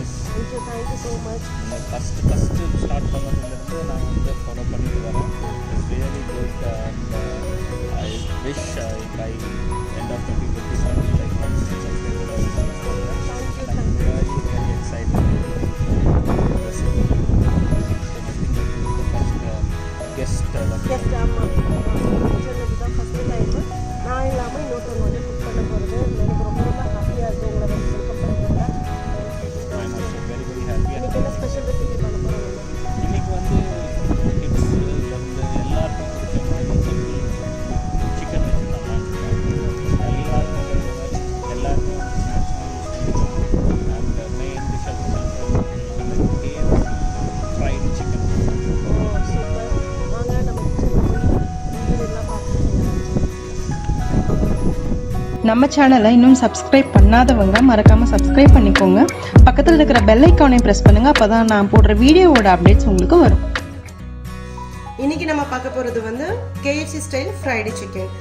Miss. Thank you so much. First start பண்ணதுலேருந்து நான் வந்து ஃபாலோ பண்ணிட்டு வரேன். It's really good and I wish by end of 2027 like 1 million subscribers. I'm very excited to receive you. So I think this is the first guest. ஆமாம், இது தான் first time. நான் இல்லாமல் இன்னொருத்தவங்க வந்து குக் பண்ண போகிறது எனக்கு ரொம்ப ரொம்ப ஹாப்பியாக இருக்குது. உங்களை வந்து வெல்கம் பண்ணுறதுல வெரி வெரி ஹாப்பி. இன்றைக்கி என்ன ஸ்பெஷல் ரெசிபி பண்ண போகிறோம்? இன்றைக்கி வந்து கிட்ஸ்லேருந்து எல்லாருக்கும் பிடிச்ச மாதிரி சிக்கன் வச்சு எல்லாருமே and main dish KFC fried chicken. Super. வாங்க நம்ம கிச்சனில் போய் இதெல்லாம் பார்த்துக்கலாம். நம்ம சேனலை இன்னும் சப்ஸ்கிரைப் பண்ணாதவங்க மறக்காமல் சப்ஸ்கிரைப் பண்ணிக்கோங்க. பக்கத்தில் இருக்கிற பெல் ஐக்கானை ப்ரெஸ் பண்ணுங்கள். அப்போ தான் நான் போடுற வீடியோவோட அப்டேட்ஸ் உங்களுக்கு வரும். இன்றைக்கி நம்ம பார்க்க போகிறது வந்து KFC ஸ்டைல் ஃப்ரைடு சிக்கன்.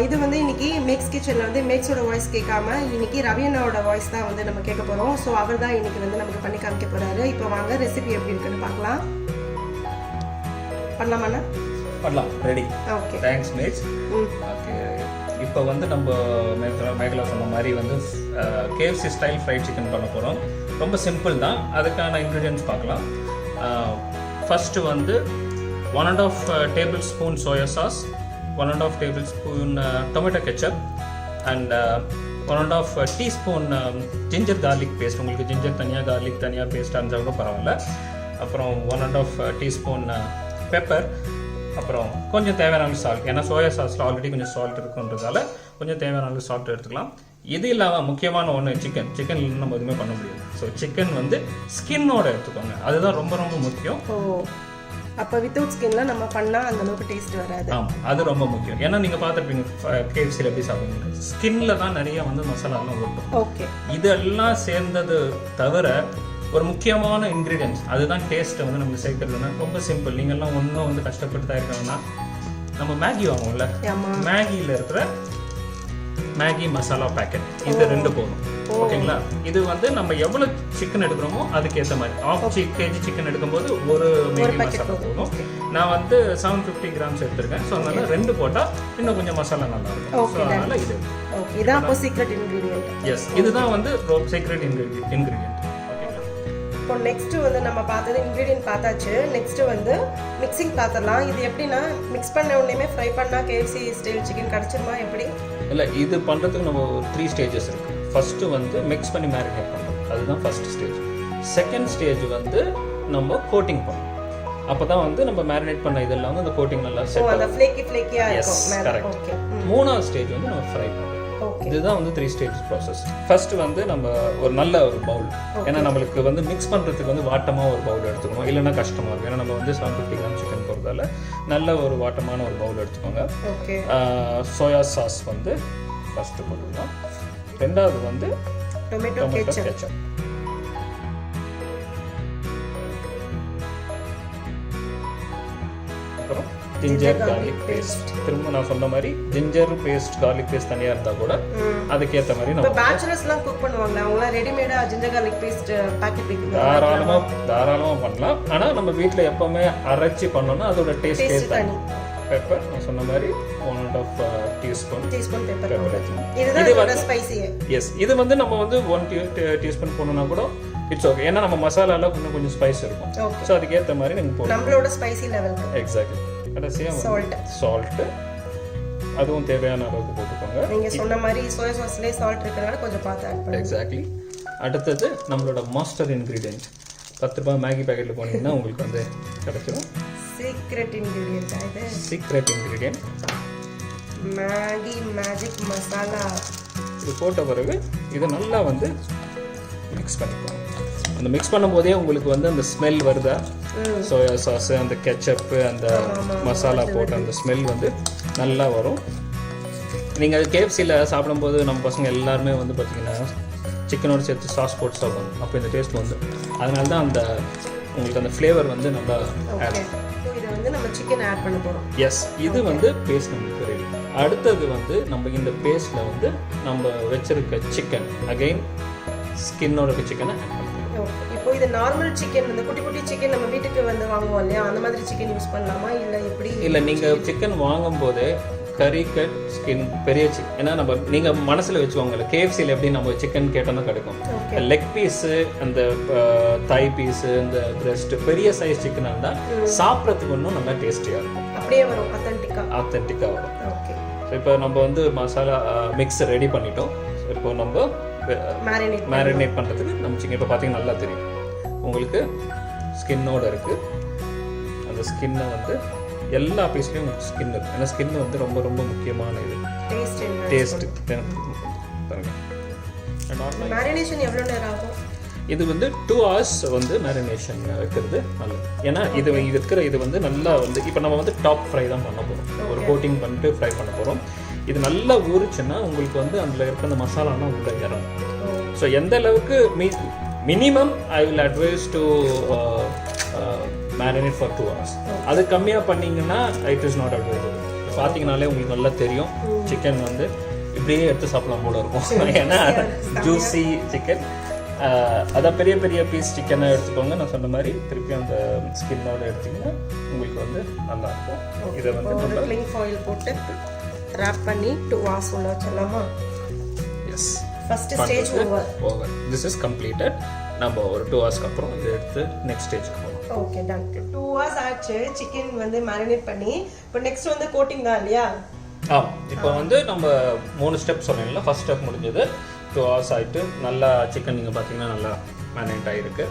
இது வந்து இன்றைக்கி மேக்ஸ் கிச்சனில் வந்து மேக்ஸோட வாய்ஸ் கேட்காம இன்றைக்கி ரவியண்ணாவோட வாய்ஸ் தான் வந்து நம்ம கேட்க போகிறோம். ஸோ அவர் தான் இன்றைக்கி வந்து நமக்கு பண்ணி காமிக்க போகிறாரு. இப்போ வாங்க ரெசிபி எப்படி இருக்குன்னு பார்க்கலாம். பண்ணலாமாண்ணா? பண்ணலாம். Ready. Okay, thanks match. Okay, இப்போ வந்து நம்ம மேகலா சொன்ன மாதிரி வந்து KFC ஸ்டைல் ஃப்ரைட் சிக்கன் பண்ண போகிறோம். ரொம்ப சிம்பிள் தான். அதுக்கான இன்க்ரீடியன்ட்ஸ் பார்க்கலாம். ஃபஸ்ட்டு வந்து 1.5 tablespoon soya sauce, 1.5 tablespoon tomato ketchup and 1.5 teaspoon ginger garlic paste. உங்களுக்கு ஜிஞ்சர் தனியாக garlic தனியாக பேஸ்ட்டாக இருந்தால் கூட பரவாயில்ல. அப்புறம் 1.5 teaspoon பெப்பர். அப்புறம் கொஞ்சம் தேவையான சால்ட். ஏன்னா சோயா சாஸில் ஆல்ரெடி கொஞ்சம் சால்ட் இருக்குன்றதால கொஞ்சம் தேவையான சால்ட் எடுத்துக்கலாம். இது இல்லாமல் முக்கியமான ஒன்று சிக்கன் இல்லைன்னு நம்ம எதுவுமே பண்ண முடியாது. ஸோ சிக்கன் வந்து ஸ்கின்னோட எடுத்துக்கோங்க. அதுதான் ரொம்ப ரொம்ப முக்கியம். அப்போ வித்தவுட் ஸ்கின்ல நம்ம பண்ணால் அந்த அளவுக்கு டேஸ்ட் வராது. ஆமாம், அது ரொம்ப முக்கியம். ஏன்னா நீங்கள் பார்த்துருப்பீங்க KFCயில் எப்படி சாப்பிடுவீங்க, ஸ்கின்ல தான் நிறைய வந்து மசாலாலாம் ஒட்டும். ஓகே, இதெல்லாம் சேர்ந்தது தவிர ஒரு முக்கியமான இன்க்ரீடியன்ஸ், அதுதான் டேஸ்ட்டை வந்து நம்ம சேர்க்கறதுன்னா ரொம்ப சிம்பிள். நீங்கள்லாம் ஒன்றும் வந்து கஷ்டப்பட்டு தான் இருக்காங்கன்னா நம்ம மேகி வாங்குவோம்ல, மேகியில் இருக்கிற மேகி மசாலா பேக்கெட், இது 2 போதும். ஓகேங்களா? இது வந்து நம்ம எவ்வளோ சிக்கன் எடுக்கிறோமோ அதுக்கேற்ற மாதிரி 1/2 kg சிக்கன் எடுக்கும்போது ஒரு மேகி மசாலா போதும். நான் வந்து 750 கிராம்ஸ் எடுத்திருக்கேன். ஸோ அதனால 2 போட்டால் இன்னும் கொஞ்சம் மசாலா நல்லா இருக்கும். ஸோ அதனால இது இதான் அப்போ சீக்ரெட் இன்கிரீடியன்ட். எஸ், இதுதான் வந்து சீக்ரெட் இன்கிரீடியன்ட். இப்போ நெக்ஸ்ட் வந்து நம்ம பார்த்தது இன்கிரீடியன்ட் பார்த்தாச்சு. நெக்ஸ்ட் வந்து மிக்சிங் பார்த்துடலாம். இது எப்படின்னா மிக்ஸ் பண்ண உடனே ஃப்ரை பண்ணால் KFC ஸ்டைல் சிக்கன் கிடச்சிருமா எப்படி? இல்லை, இது பண்ணுறதுக்கு நம்ம 3 ஸ்டேஜஸ் இருக்குது. ஃபஸ்ட்டு வந்து மிக்ஸ் பண்ணி மேரினேட் பண்ணுறோம், அதுதான் ஃபஸ்ட் ஸ்டேஜ். செகண்ட் ஸ்டேஜ் வந்து நம்ம கோட்டிங் பண்ணணும். அப்போ தான் வந்து நம்ம மேரினேட் பண்ண இதெல்லாம் வந்து அந்த கோட்டிங் நல்லா செட் ஆகும். S, correct. மூணாவது ஸ்டேஜ் வந்து நம்ம ஃப்ரை பண்ணுறோம். இதுதான் வந்து 3 ஸ்டேஜ் ப்ராசஸ். ஃபர்ஸ்ட் வந்து நம்ம ஒரு நல்ல ஒரு பவுல், ஏன்னா நம்மளுக்கு வந்து மிக்ஸ் பண்ணுறதுக்கு வந்து வாட்டமாக ஒரு பவுல் எடுத்துக்கணும், இல்லைன்னா கஷ்டமாக இருக்கும். ஏன்னா நம்ம வந்து 750 கிராம் சிக்கன் போகிறதால நல்ல ஒரு வாட்டமான ஒரு பவுல் எடுத்துக்கோங்க. சோயா சாஸ் வந்து ஃபஸ்ட்டு போட்டுக்கலாம். ரெண்டாவது வந்து டொமேட்டோ கெச்சப். அப்புறம் ஜிஞ்சர் கார்லிக் பேஸ்ட். திரும்ப நான் சொன்ன மாதிரி ஜிஞ்சர் பேஸ்ட் கார்லிக் பேஸ்ட் தனியாக இருந்தால் கூட அதுக்கேற்ற மாதிரி நம்ம பேச்சுலர்ஸ்லாம் குக் பண்ணுவாங்க, அவங்களாம் ரெடிமேடா ஜிஞ்சர் கார்லிக் பேஸ்ட் பாக்கெட் விற்கும். தாராளமாக பண்ணலாம். ஆனால் நம்ம வீட்டில் எப்போவுமே அரைச்சி பண்ணோம்னா அதோட டேஸ்ட் தனி. பெப்பர் நான் சொன்ன மாதிரி 1.5 டீஸ்பூன் பெப்பர். இதுதான் ஸ்பைசி. எஸ், இது வந்து நம்ம வந்து 1 டீஸ்பூன் போடணும்னா கூட இட்ஸ் ஓகே. ஏன்னா நம்ம மசாலால இன்னும் ஸ்பைஸ் இருக்கும். ஸோ அதுக்கேற்ற மாதிரி நீங்கள் போடணும் நம்மளோட ஸ்பைசி லெவல். எக்ஸாக்ட்லி. கடைசியாக சால்ட்டு, அதுவும் தேவையான அளவுக்கு போட்டுக்கோங்க. நீங்கள் சொன்ன மாதிரி சோயா சாஸ்லேயே சால்ட் இருக்கிறனால கொஞ்சம் பார்த்து ஆட் பண்ணுங்க. எக்ஸாக்ட்லி. அடுத்தது நம்மளோட மாஸ்டர் இன்க்ரீடியன்ட். 10 ரூபாய் மேகி பேக்கெட்டில் போனீங்கன்னா உங்களுக்கு வந்து கிடைச்சிடும். Secret ingredient Maggi magic masala. இது போட்ட பிறகு இதை நல்லா வந்து மிக்ஸ் பண்ணிக்கலாம். அந்த மிக்ஸ் பண்ணும்போதே உங்களுக்கு வந்து அந்த ஸ்மெல் வருதா, சோயா சாஸ், அந்த கெச்சப்பு, அந்த மசாலா போட்ட அந்த ஸ்மெல் வந்து நல்லா வரும். நீங்கள் KFCயில் சாப்பிடும்போது நம்ம பசங்க எல்லாருமே வந்து பார்த்தீங்கன்னா சிக்கனோடு சேர்த்து சாஸ் போட்டு சாப்பிடுவாங்க. அப்போ இந்த டேஸ்ட் வந்து அதனால தான் அந்த உங்களுக்கு அந்த ஃப்ளேவர் வந்து நல்லா ஆட் ஆகும். இதை வந்து நம்ம சிக்கன் ஆட் பண்ண போகிறோம். எஸ், இது வந்து பேஸ்ட் நமக்கு ரெடி. அடுத்தது வந்து நம்ம இந்த பேஸ்ட்டில் வந்து நம்ம வச்சிருக்க சிக்கன் அகைன் ஸ்கின்னோட சிக்கனை ஆட் பண்ணுவோம். இது நார்மல் சிக்கன் வந்து குட்டி குட்டி சிக்கன் நம்ம வீட்டுக்கு வந்து வாங்குவோம் இல்லையா, அந்த மாதிரி சிக்கன் யூஸ் பண்ணலாமா இல்லை எப்படி? இல்லை, நீங்கள் சிக்கன் வாங்கும்போது கறி கட் ஸ்கின் பெரிய சிக்கன், ஏன்னா நம்ம நீங்கள் மனசில் வச்சுக்கோங்க, கேஎஃப்சியில் எப்படி நம்ம சிக்கன் கேட்டோம்னா கிடைக்கும். லெக் பீஸு, அந்த தாய் பீஸு, இந்த பிரெஸ்ட் பெரிய சைஸ் சிக்கனாக இருந்தால் சாப்பிட்றதுக்கு இன்னும் நல்லா டேஸ்டியாக இருக்கும். அப்படியே வரும், ஆத்தென்டிக்காக வரும். ஓகே. ஸோ இப்போ நம்ம வந்து மசாலா மிக்ஸ் ரெடி பண்ணிட்டோம். இப்போ நம்ம மேரினேட் பண்ணுறதுக்கு நம்ம சிக்கன் இப்போ பார்த்தீங்கன்னா நல்லா தெரியும் உங்களுக்கு, ஸ்கின்னோடு இருக்குது. அந்த ஸ்கின்னை வந்து எல்லா பீஸ்லேயும் உங்களுக்கு ஸ்கின் இருக்குது. ஏன்னா ஸ்கின் வந்து ரொம்ப ரொம்ப முக்கியமான இது டேஸ்ட்டு. மேரினேஷன் எவ்வளோ நேரம் ஆகும்? இது வந்து 2 hours வந்து மேரினேஷன் வைக்கிறது நல்லது. ஏன்னா இது இருக்கிற இது வந்து நல்லா வந்து இப்போ நம்ம வந்து டாப் ஃப்ரை தான் பண்ண போகிறோம். ஒரு கோட்டிங் பண்ணிட்டு ஃப்ரை பண்ண போகிறோம். இது நல்லா ஊறிச்சுன்னா உங்களுக்கு வந்து அதில் இருக்கிற அந்த மசாலாலாம் உள்ளே இறங்கும். ஸோ எந்த அளவுக்கு minimum I will advise to marinate for 2 hours. அது கம்மியாக பண்ணிங்கன்னா இட் இஸ் நாட் அட்வைசபிள். பார்த்தீங்கனாலே உங்களுக்கு நல்லா தெரியும் சிக்கன் வந்து இப்படியே எடுத்து சாப்பிடலாம் போல இருக்கும். ஏன்னா ஜூஸி சிக்கன். அதான் பெரிய பெரிய பீஸ் சிக்கனை எடுத்துக்கோங்க. நான் சொன்ன மாதிரி திருப்பி அந்த ஸ்கின்னோட எடுத்திங்கன்னா உங்களுக்கு வந்து நல்லாயிருக்கும். இதை வந்து க்ளிங் ஃபாயில் போட்டு ராப் பண்ணி 2 hours உள்ள வச்சிடலாமா? Yes, first stage over. This is completed. நம்ம ஒரு 2 hours அப்புறம் இதை எடுத்து நெக்ஸ்ட் ஸ்டேஜ்க்கு போகலாம். Okay, done. 2 hours ஆச்சு சிக்கன் வந்து மேரினேட் பண்ணி. இப்போ நெக்ஸ்ட் வந்து கோட்டிங் தான் இல்லையா? இப்போ வந்து நம்ம 3 ஸ்டெப் சொன்னீங்களா. ஃபர்ஸ்ட் ஸ்டெப் முடிஞ்சது, 2 hours ஆகிட்டு நல்லா சிக்கன் நீங்கள் பார்த்தீங்கன்னா நல்லா மேரினேட் ஆகிருக்கு.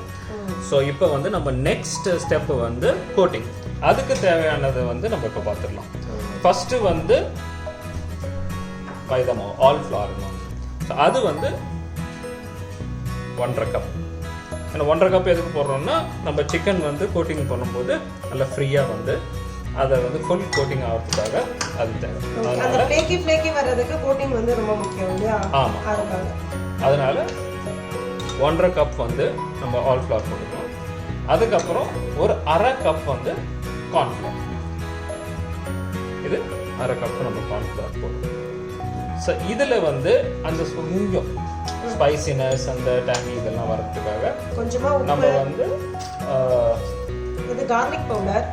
ஸோ இப்போ வந்து நம்ம நெக்ஸ்ட் ஸ்டெப்பு வந்து கோட்டிங். அதுக்கு தேவையானது வந்து நம்ம இப்போ பார்த்துடலாம். ஃபஸ்ட்டு வந்து மைதா மாவு, ஆல் ஃப்ளார் மாவு. ஸோ அது வந்து 1.5 கப். ஏன்னா 1.5 கப் எதுக்கு போடுறோம்னா நம்ம சிக்கன் வந்து கோட்டிங் பண்ணும்போது நல்லா ஃப்ரீயாக வந்து அதை வந்து ஃபுல் கோட்டிங் ஆகிறதுக்காக அது தேவை. அதனால ஃப்ளேக்கி வர்றதுக்கு கோட்டிங் வந்து ரொம்ப முக்கியம் இல்லையா? ஆமாம், அதனால 1.5 கப் வந்து நம்ம ஆல் ஃப்ளார் போட்டுக்கலாம். அதுக்கப்புறம் ஒரு 1/2 கப் வந்து கார்ன்ஃப்ளவர். இது 1/2 கப் நம்ம கார்ன்ஃப்ளவர் போடுறோம். ஸோ இதில் வந்து அந்த கொஞ்சம் ஸ்பைசினஸ் அந்த டேங்கி இதெல்லாம் வரதுக்காக கொஞ்சமாக நம்ம வந்து இது கார்லிக் பவுடர்.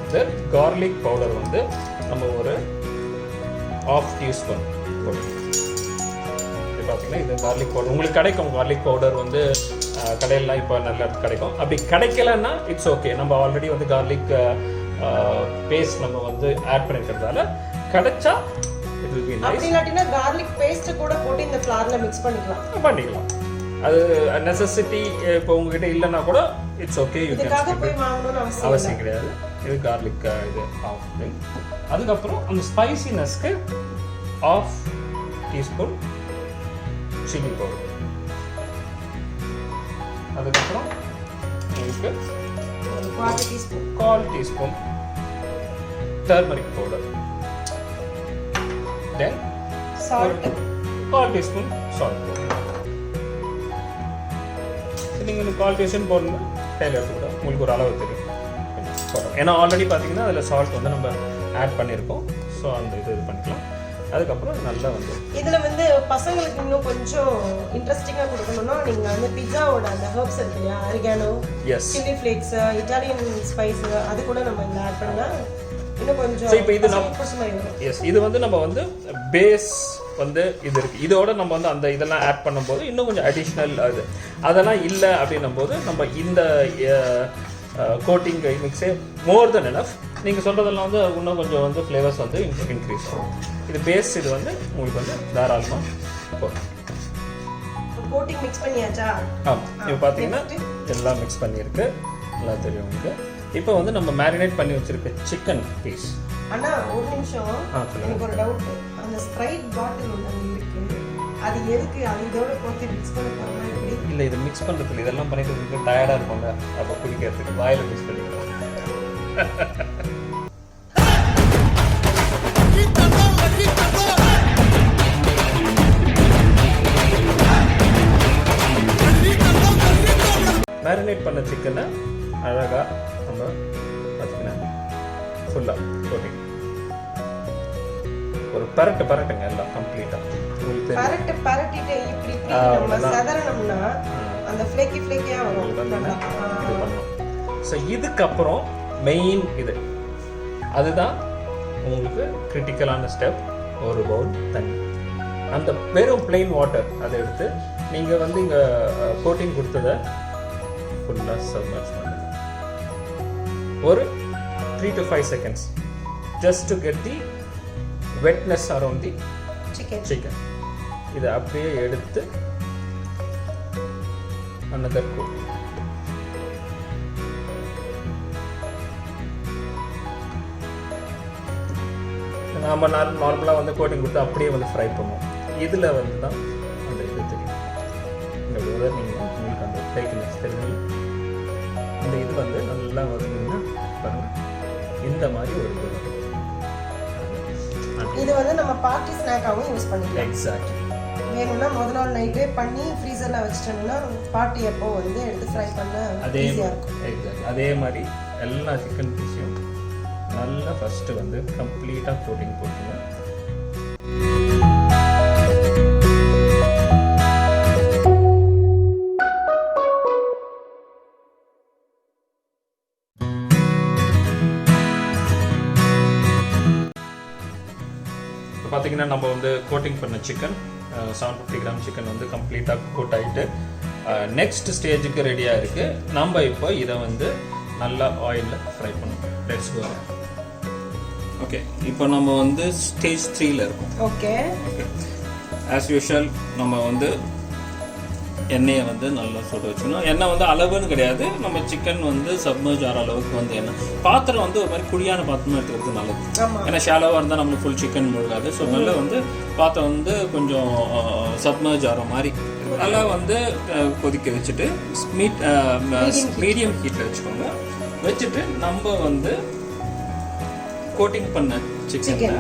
இந்த கார்லிக் பவுடர் வந்து நம்ம ஒரு 1/2 டீஸ்பூன் போடுறோம். இது பார்த்தீங்கன்னா இது கார்லிக் பவுடர் உங்களுக்கு கிடைக்கும். கார்லிக் பவுடர் வந்து கடையிலாம் இப்போ நல்லா கிடைக்கும். அப்படி கிடைக்கலன்னா இட்ஸ் ஓகே. நம்ம ஆல்ரெடி வந்து கார்லிக் பேஸ்ட் நம்ம வந்து ஆட் பண்ணிக்கிறதால கிடைச்சா இட் வில் பி நைஸ். அப்படி இல்லாட்டினா கார்லிக் பேஸ்ட் கூட போட்டு இந்த ஃப்ளார்ல மிக்ஸ் பண்ணிக்கலாம். அது நெசசிட்டி இப்போ உங்ககிட்ட இல்லைன்னா கூட இட்ஸ் ஓகே. இதுக்காக போய் வாங்கணும்னு அவசியம் கிடையாது. இது கார்லிக் இது ஆஃப் திங். அதுக்கப்புறம் அந்த ஸ்பைசினஸ்க்கு 1/2 டீஸ்பூன் சில்லி பவுடர். அதுக்கப்புறம் உங்களுக்கு 1/4 டீஸ்பூன் டர்மரிக் பவுடர். தென் சால்ட் 1/4 டீஸ்பூன் சால்ட் பவுடர். நீங்கள் 1/4 டீஸ்பூன் போடணும்னா கையில் எடுத்துக்கூட உங்களுக்கு ஒரு அளவு தெரியும். ஏன்னா ஆல்ரெடி பார்த்தீங்கன்னா அதில் சால்ட் வந்து நம்ம ஆட் பண்ணியிருக்கோம். ஸோ அந்த இது பண்ணிக்கலாம். அதுக்கப்புறம் நல்லா வந்து இதில் வந்து பசங்களுக்கு இன்னும் கொஞ்சம் இன்ட்ரெஸ்டிங்காக கொடுக்கணும்னா நீங்கள் வந்து பிஸாவோட அந்த ஹர்ப்ஸ் இருக்கு இல்லையா, oregano, chilli flakes, Italian spice, அது கூட நம்ம இதில் ஆட் பண்ணால் இன்னும் கொஞ்சம். இப்போ இது இது வந்து நம்ம வந்து பேஸ் வந்து இது இருக்குது. இதோட நம்ம வந்து அந்த இதெல்லாம் ஆட் பண்ணும்போது இன்னும் கொஞ்சம் அடிஷ்னல் அது அதெல்லாம் இல்லை அப்படின்னும் போது நம்ம இந்த கோட்டிங் மிக்ஸே மோர் தென் எனஃப். நீங்கள் சொல்கிறதெல்லாம் வந்து இன்னும் கொஞ்சம் வந்து ஃப்ளேவர்ஸ் வந்து இன்க்ரீஸ் ஆகும். இது பேஸ் இது வந்து உங்களுக்கு வந்து தாராளமாக போகும். கோட்டிங் மிக்ஸ் பண்ணியாச்சா? இப்போ பார்த்தீங்கன்னா எல்லாம் மிக்ஸ் பண்ணியிருக்கு, நல்லா தெரியும் உங்களுக்கு. இப்போ வந்து நம்ம மேரினேட் பண்ணி வச்சிருக்க சிக்கன் பீஸ். அண்ணா ஒரு நிமிஷம், எனக்கு ஒரு டவுட். அந்த ஸ்ப்ரைட் பாட்டில் ஒன்று இருக்கு, அது எதுக்கு? அது இதோட போட்டு மிக்ஸ் பண்ண போறோம்னா எப்படி? இல்லை, இது மிக்ஸ் பண்ணுறதுல இதெல்லாம் பண்ணிட்டு உங்களுக்கு டயர்டாக இருக்கும்ல, அப்போ குடிக்கிறதுக்கு வாயில் மிக்ஸ் பண்ணிக்கலாம். மேரினேட் பண்ண சிக்கனை அழகாக நம்ம பார்த்தீங்கன்னா ஃபுல்லாக கோட்டிங் ஒரு பரட்டுங்க எல்லாம் கம்ப்ளீட்டாக. பரட்டிட்டு இப்படி நம்ம சதறணும்னா அந்த ஃப்ளேக்கியா வரும். இது பண்ணணும். ஸோ இதுக்கப்புறம் மெயின் இது அதுதான் உங்களுக்கு கிரிட்டிக்கலான ஸ்டெப். ஒரு பவுல் தண்ணி, அந்த வெறும் பிளெயின் வாட்டர் அதை எடுத்து நீங்கள் வந்து இங்கே கோட்டிங் கொடுத்ததை ஃபுல்லாக சப்மர்ஜ் பண்ணுங்க. ஒரு 3 to 5 seconds just to get the wetness around the chicken. இதை அப்படியே எடுத்து another coat. நம்ம நார்மலாக வந்து கோட்டிங் கொடுத்து அப்படியே வந்து ஃப்ரை பண்ணுவோம். இதில் வந்து தான் அந்த இது தெரியும். இந்த உதவி நீங்கள் உங்களுக்கு அந்த ஃப்ரைக்கினஸ் தெரியும். இந்த இது வந்து நல்லா வருதுன்னா பாருங்கள், இந்த மாதிரி ஒரு இது வரும். இது வந்து நம்ம பார்ட்டி ஸ்நாக்காகவும் யூஸ் பண்ணிக்கலாம். எக்ஸாக்ட்லி. வேணும்னா முதல் நாள் நைட்டே பண்ணி ஃப்ரீசரில் வச்சிட்டோம்னா பார்ட்டி அப்போ வந்து எடுத்து ஃப்ரை பண்ண ஈஸியாக இருக்கும். எக்ஸாக்ட். அதே மாதிரி எல்லா சிக்கன் பீஸையும் நல்லா ஃபஸ்ட்டு வந்து கம்ப்ளீட்டாக கோட்டிங் போட்டுங்க. பார்த்தீங்கன்னா நம்ம வந்து கோட்டிங் பண்ண சிக்கன் 750 கிராம் சிக்கன் வந்து கம்ப்ளீட்டாக கோட் ஆகிட்டு நெக்ஸ்ட் ஸ்டேஜுக்கு ரெடியாக இருக்குது. நம்ம இப்போ இதை வந்து நல்லா ஆயிலில் ஃப்ரை பண்ணுவோம். Let's go. ஓகே, இப்போ நம்ம வந்து ஸ்டேஜ் 3ல இருக்கோம். ஓகே, ஆஸ் யூஷுவல் நம்ம வந்து எண்ணெயை வந்து நல்லா சுட வச்சுக்கணும். எண்ணெய் வந்து அளவுன்னு கிடையாது, நம்ம சிக்கன் வந்து சப்மர்ஜ் ஆகிற அளவுக்கு வந்து எண்ணெய். பாத்திரம் வந்து ஒரு மாதிரி குழியான பாத்திரமா எடுத்துக்கிறது நல்லது. ஏன்னா ஷாலோவாக இருந்தால் நம்மளுக்கு ஃபுல் சிக்கன் முழுகாது. ஸோ நல்லா வந்து பாத்திரம் வந்து கொஞ்சம் சப்மர்ஜ் ஆகிற மாதிரி நல்லா வந்து கொதிக்க வச்சுட்டு மீடியம் ஹீட்டில் வச்சுக்கோங்க. வச்சுட்டு நம்ம வந்து கோட்டிங் பண்ண சிக்கனை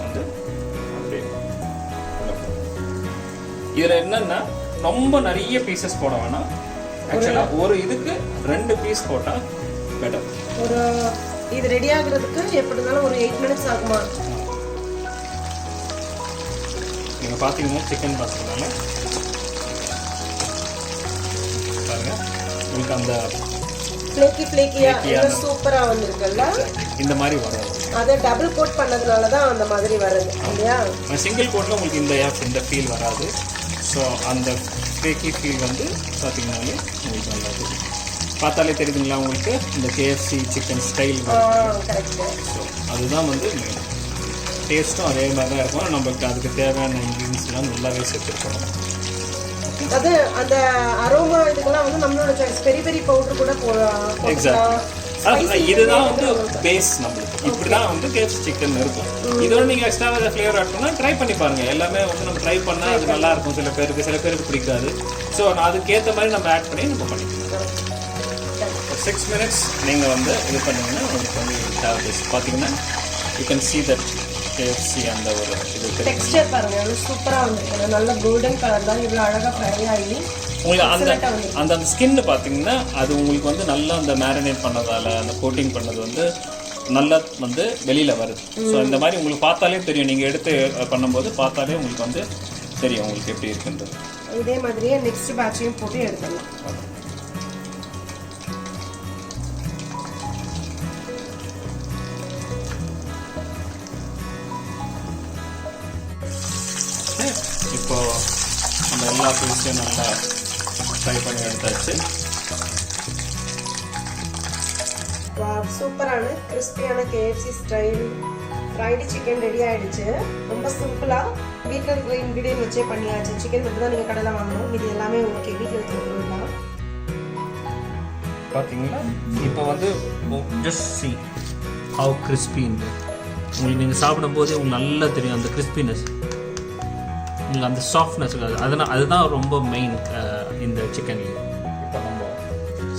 வந்து இதில் என்னன்னா ரொம்ப நிறைய பீசஸ் போட வேணாம். ஆக்சுவலாக ஒரு இதுக்கு 2 பீஸ் போட்டால் பெட்டர். ஒரு இது ரெடி ஆகுறதுக்கு எப்படி இருந்தாலும் ஒரு 8 minutes ஆகுமா? நீங்கள் பார்த்தீங்கன்னா சிக்கன் பார்த்தீங்கன்னா பாருங்க, உங்களுக்கு அந்த ஃப்ளேக்கியா சூப்பரா வந்திருக்குல்ல. இந்த மாதிரி வரும். அதை டபுள் கோட் பண்ணதுனால தான் அந்த மாதிரி வருது இல்லையா? சிங்கிள் கோட்டில் உங்களுக்கு இந்த ஃபீல் வராது. ஸோ அந்த ஃப்ளேக்கி ஃபீல் வந்து பார்த்தீங்கன்னாலே உங்களுக்கு நல்லா தெரியும். பார்த்தாலே தெரியுதுங்களா உங்களுக்கு இந்த KFC சிக்கன் ஸ்டைல். ஸோ அதுதான் வந்து மெயின். டேஸ்ட்டும் அதே மாதிரி தான் இருக்கும். நம்மளுக்கு அதுக்கு தேவையான இன்க்ரீடியன்ஸ்லாம் நல்லாவே சேர்த்துருக்கணும். அது அந்த அரோமா இதுக்கெல்லாம் வந்து நம்மளோட சாய்ஸ். பெரி பவுடர் கூட போடலாம். இதுதான் வந்து பேஸ் நம்மளுக்கு. இப்படிதான் வந்து KFC சிக்கன் இருக்கும். இதோட நீங்க எக்ஸ்ட்ரா ஃப்ளேவர் ஆட் பண்ணா ட்ரை பண்ணி பாருங்க. எல்லாமே வந்து நம்ம ட்ரை பண்ணா அது நல்லா இருக்கும். சில பேருக்கு பிடிக்காது. ஸோ அதுக்கேற்ற மாதிரி நம்ம ஆட் பண்ணி நம்ம பண்ணிக்கலாம். 6 minutes நீங்க வந்து இது பண்ணீங்கன்னா உங்களுக்கு வந்து பார்த்தீங்கன்னா you can see that KFC அந்த ஒரு இது டெக்ஸ்சர் பாருங்க, அது சூப்பரா வந்திருக்கு. நல்ல கோல்டன் கலர் தான், இவ்வளவு அழகா ஃப்ரை ஆகி உங்களுக்கு அந்த ஸ்கின்னு பார்த்தீங்கன்னா அது உங்களுக்கு வந்து நல்லா அந்த மேரினேட் பண்ணதால அந்த கோட்டிங் பண்ணது வந்து நல்லா வந்து வெளியில் வருது. ஸோ இந்த மாதிரி உங்களுக்கு பார்த்தாலே தெரியும். நீங்கள் எடுத்து பண்ணும்போது பார்த்தாலே உங்களுக்கு வந்து தெரியும் உங்களுக்கு எப்படி இருக்குன்றது. இதே மாதிரியே நெக்ஸ்ட் பேட்சையும் போட்டு எடுத்துடலாம். இப்போ நம்ம எல்லா பீஸையும் நல்லா ஃப்ரை பண்ணி எடுத்தாச்சு. சூப்பரான கிறிஸ்பியான KFC style fried chicken ready ஆயிடுச்சு. ரொம்ப சிம்பிளா வீட்டில் இருக்கிற இன்க்ரீடியன்ட் வச்சே பண்ணியாச்சு. சிக்கன் மட்டும் தான் நீங்கள் கடையில் வாங்கணும். இது எல்லாமே ஓகே வீட்டில் இருக்கிறது பார்த்தீங்களா? இப்போ வந்து ஜஸ்ட் see how crispy உங்களுக்கு நீங்கள் சாப்பிடும்போது உங்களுக்கு நல்லா தெரியும் அந்த கிறிஸ்பினஸ், உங்களுக்கு அந்த சாஃப்ட்னஸ். அதுதான் ரொம்ப மெயின் இந்த சிக்கன்லேயே. இப்போ நம்ம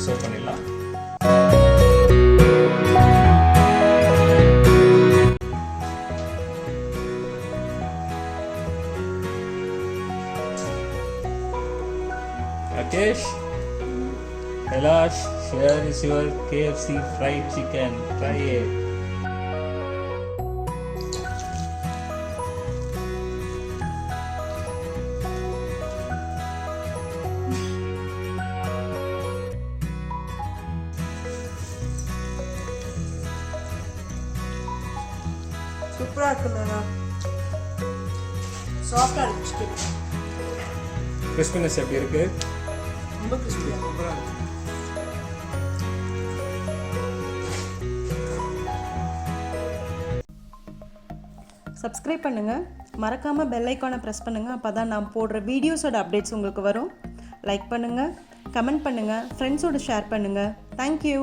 சர்வ் பண்ணிடலாம். Rakesh, Kailash, here is your KFC fried chicken. Try it. சூப்பராக இருக்குண்ணா. சாஃப்டாக இருக்கு சிக்கன். கிறிஸ்பினஸ் எப்படி இருக்கு? ரொம்ப கிறிஸ்பியாக சூப்பராக இருக்கு. சப்ஸ்கிரைப் பண்ணுங்கள், மறக்காமல் பெல் ஐக்கானை ப்ரெஸ் பண்ணுங்கள். அப்போ தான் நான் போடுற வீடியோஸோட அப்டேட்ஸ் உங்களுக்கு வரும். லைக் பண்ணுங்கள், கமெண்ட் பண்ணுங்கள், ஃப்ரெண்ட்ஸோடு ஷேர் பண்ணுங்கள். தேங்க்யூ.